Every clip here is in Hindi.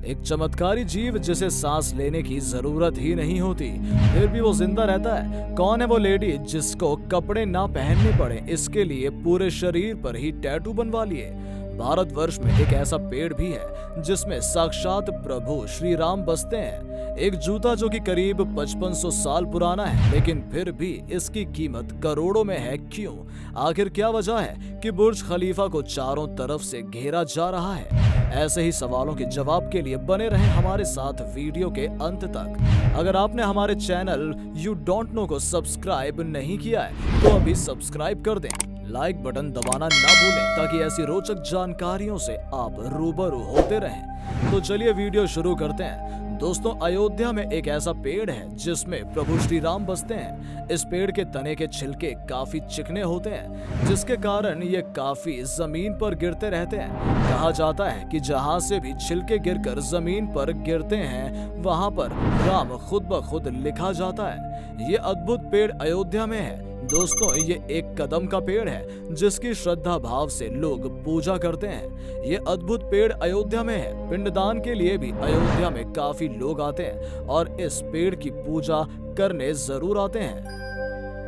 एक चमत्कारी जीव जिसे सांस लेने की जरूरत ही नहीं होती, फिर भी वो जिंदा रहता है। कौन है वो लेडी जिसको कपड़े ना पहनने पड़े, इसके लिए पूरे शरीर पर ही टैटू बनवा लिए? भारतवर्ष में एक ऐसा पेड़ भी है जिसमें साक्षात प्रभु श्री राम बसते हैं। एक जूता जो कि करीब 5500 साल पुराना है, लेकिन फिर भी इसकी कीमत करोड़ों में है। क्यों? आखिर क्या वजह है कि बुर्ज खलीफा को चारों तरफ से घेरा जा रहा है? ऐसे ही सवालों के जवाब के लिए बने रहें हमारे साथ वीडियो के अंत तक। अगर आपने हमारे चैनल यू डोंट नो को सब्सक्राइब नहीं किया है तो अभी सब्सक्राइब कर दें। लाइक बटन दबाना ना भूलें ताकि ऐसी रोचक जानकारियों से आप रूबरू होते रहें। तो चलिए वीडियो शुरू करते हैं। दोस्तों, अयोध्या में एक ऐसा पेड़ है जिसमें प्रभु श्री राम बसते हैं। इस पेड़ के तने के छिलके काफी चिकने होते हैं, जिसके कारण ये काफी जमीन पर गिरते रहते हैं। कहा जाता है कि जहां से भी छिलके गिरकर जमीन पर गिरते हैं वहां पर राम खुद ब खुद लिखा जाता है। ये अद्भुत पेड़ अयोध्या में है। दोस्तों, ये एक कदम का पेड़ है जिसकी श्रद्धा भाव से लोग पूजा करते हैं। ये अद्भुत पेड़ अयोध्या में है। पिंडदान के लिए भी अयोध्या में काफी लोग आते हैं और इस पेड़ की पूजा करने जरूर आते हैं।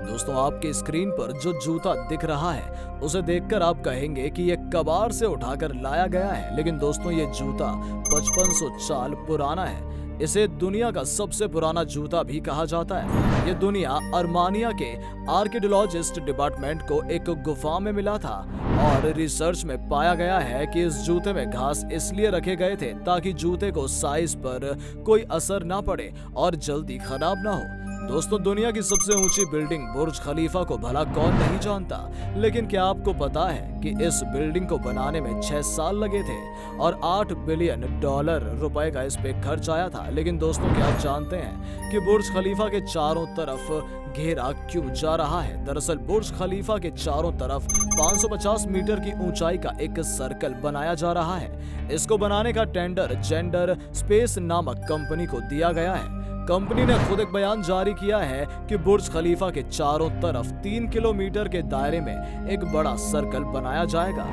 दोस्तों, आपके स्क्रीन पर जो जूता दिख रहा है उसे देखकर आप कहेंगे कि ये कबाड़ से उठाकर लाया गया है, लेकिन दोस्तों ये जूता 5500 साल पुराना है। इसे दुनिया का सबसे पुराना जूता भी कहा जाता है। ये दुनिया अर्मानिया के आर्कियोलॉजिस्ट डिपार्टमेंट को एक गुफा में मिला था और रिसर्च में पाया गया है कि इस जूते में घास इसलिए रखे गए थे ताकि जूते को साइज पर कोई असर ना पड़े और जल्दी खराब ना हो। दोस्तों, दुनिया की सबसे ऊंची बिल्डिंग बुर्ज खलीफा को भला कौन नहीं जानता, लेकिन क्या आपको पता है कि इस बिल्डिंग को बनाने में 6 साल लगे थे और $8 बिलियन रुपए का इस पे खर्च आया था। लेकिन दोस्तों, क्या आप जानते हैं कि बुर्ज खलीफा के चारों तरफ घेरा क्यों जा रहा है? दरअसल बुर्ज खलीफा के चारों तरफ 550 मीटर की ऊंचाई का एक सर्कल बनाया जा रहा है। इसको बनाने का टेंडर जेंडर स्पेस नामक कंपनी को दिया गया है। कंपनी ने खुद एक बयान जारी किया है कि बुर्ज खलीफा के चारों तरफ 3 किलोमीटर के दायरे में एक बड़ा सर्कल बनाया जाएगा।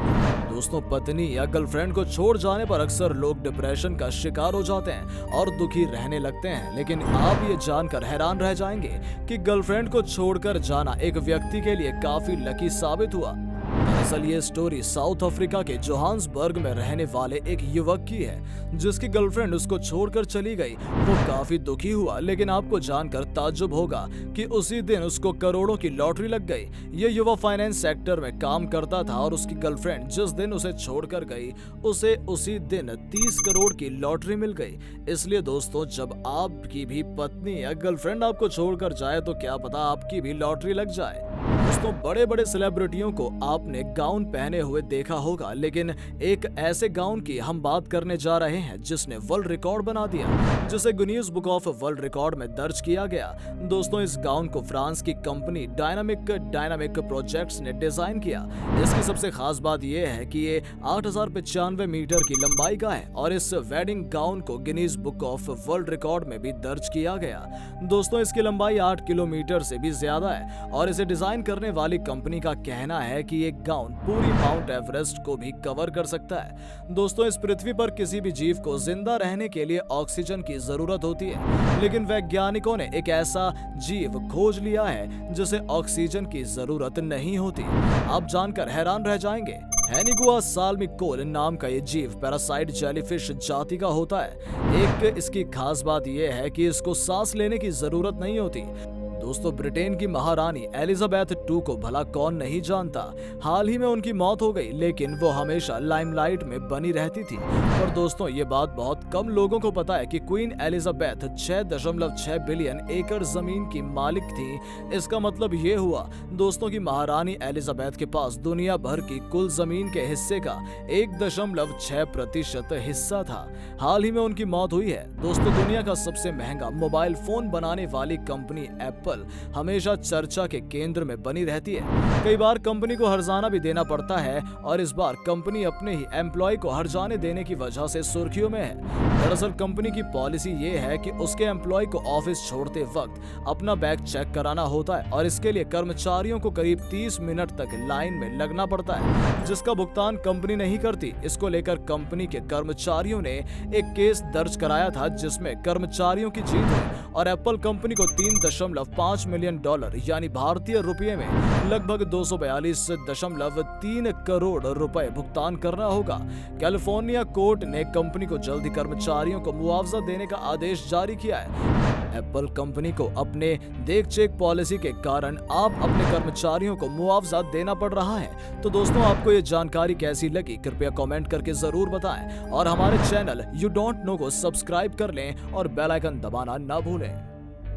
दोस्तों, पत्नी या गर्लफ्रेंड को छोड़ जाने पर अक्सर लोग डिप्रेशन का शिकार हो जाते हैं और दुखी रहने लगते हैं, लेकिन आप ये जानकर हैरान रह जाएंगे कि गर्लफ्रेंड को छोड़कर जाना एक व्यक्ति के लिए काफी लकी साबित हुआ। दरअसल ये स्टोरी साउथ अफ्रीका के जोहान्सबर्ग में रहने वाले एक युवक की है जिसकी गर्लफ्रेंड उसको छोड़कर चली गई। वो काफी दुखी हुआ, लेकिन आपको जानकर ताज्जुब होगा कि उसी दिन उसको करोड़ों की लॉटरी लग गई। ये युवा फाइनेंस सेक्टर में काम करता था और उसकी गर्लफ्रेंड जिस दिन उसे छोड़कर गई उसे उसी दिन 30 करोड़ की लॉटरी मिल गई। इसलिए दोस्तों, जब आपकी भी पत्नी या गर्लफ्रेंड आपको छोड़कर जाए तो क्या पता आपकी भी लॉटरी लग जाए। दोस्तों, बड़े बड़े सेलिब्रिटियों को आपने गाउन पहने हुए देखा होगा, लेकिन एक ऐसे गाउन की हम बात करने जा रहे हैं जिसने वर्ल्ड रिकॉर्ड बना दिया, जिसे Guinness book of world record में दर्ज किया गया। दोस्तों, इस गाउन को फ्रांस की कंपनी डायनामिक प्रोजेक्ट्स ने डिजाइन किया। इसकी सबसे खास बात यह है कि ये 8095 मीटर की लंबाई का है और इस वेडिंग गाउन को Guinness book of world record में भी दर्ज किया गया। दोस्तों, इसकी लंबाई 8 किलोमीटर से भी ज्यादा है और इसे डिजाइन करने वाली कंपनी का कहना है कि ये गाउन पूरी माउंट एवरेस्ट को भी कवर कर सकता है। दोस्तों, इस पृथ्वी पर किसी भी जीव को जिंदा रहने के लिए ऑक्सीजन की जरूरत होती है, लेकिन वैज्ञानिकों ने एक ऐसा जीव खोज लिया है जिसे ऑक्सीजन की जरूरत नहीं होती। आप जानकर हैरान रह जाएंगे। हेनिगुआ साल्मिकोल नाम का ये जीव पैरासाइट जेलीफिश जाति का होता है। एक इसकी खास बात यह है कि इसको सांस लेने की जरूरत नहीं होती। दोस्तों, ब्रिटेन की महारानी एलिजाबेथ II को भला कौन नहीं जानता। हाल ही में उनकी मौत हो गई, लेकिन वो हमेशा लाइमलाइट में बनी रहती थी। और दोस्तों, ये बात बहुत कम लोगों को पता है कि क्वीन एलिजाबेथ 6.6 बिलियन एकड़ जमीन की मालिक थी। इसका मतलब ये हुआ दोस्तों कि महारानी एलिजाबेथ के पास दुनिया भर की कुल जमीन के हिस्से का 1.6% हिस्सा था। हाल ही में उनकी मौत हुई है। दोस्तों, दुनिया का सबसे महंगा मोबाइल फोन बनाने वाली कंपनी एप्पल एप्पल हमेशा चर्चा के केंद्र में बनी रहती है। कई बार कंपनी को हर्जाना भी देना पड़ता है और इस बार कंपनी अपने ही एम्प्लॉय को हर्जाने देने की वजह से सुर्खियों में है। दरअसल कंपनी की पॉलिसी ये है कि उसके एम्प्लॉय को ऑफिस छोड़ते वक्त अपना बैग चेक कराना होता है और इसके लिए कर्मचारियों को करीब 30 मिनट तक लाइन में लगना पड़ता है, जिसका भुगतान कंपनी नहीं करती। इसको लेकर कंपनी के कर्मचारियों ने एक केस दर्ज कराया था, जिसमें कर्मचारियों की जीत हुई और एप्पल कंपनी को $3.5 मिलियन यानी भारतीय रुपये में लगभग 242.3 करोड़ रुपए भुगतान करना होगा। कैलिफोर्निया कोर्ट ने कंपनी को जल्द ही कर्मचारियों को मुआवजा देने का आदेश जारी किया है। एप्पल कंपनी को अपने देख चेक पॉलिसी के कारण आप अपने कर्मचारियों को मुआवजा देना पड़ रहा है। तो दोस्तों, आपको ये जानकारी कैसी लगी कृपया कमेंट करके जरूर बताएं और हमारे चैनल यू डोंट नो को सब्सक्राइब कर लें और बेल आइकन दबाना ना भूलें।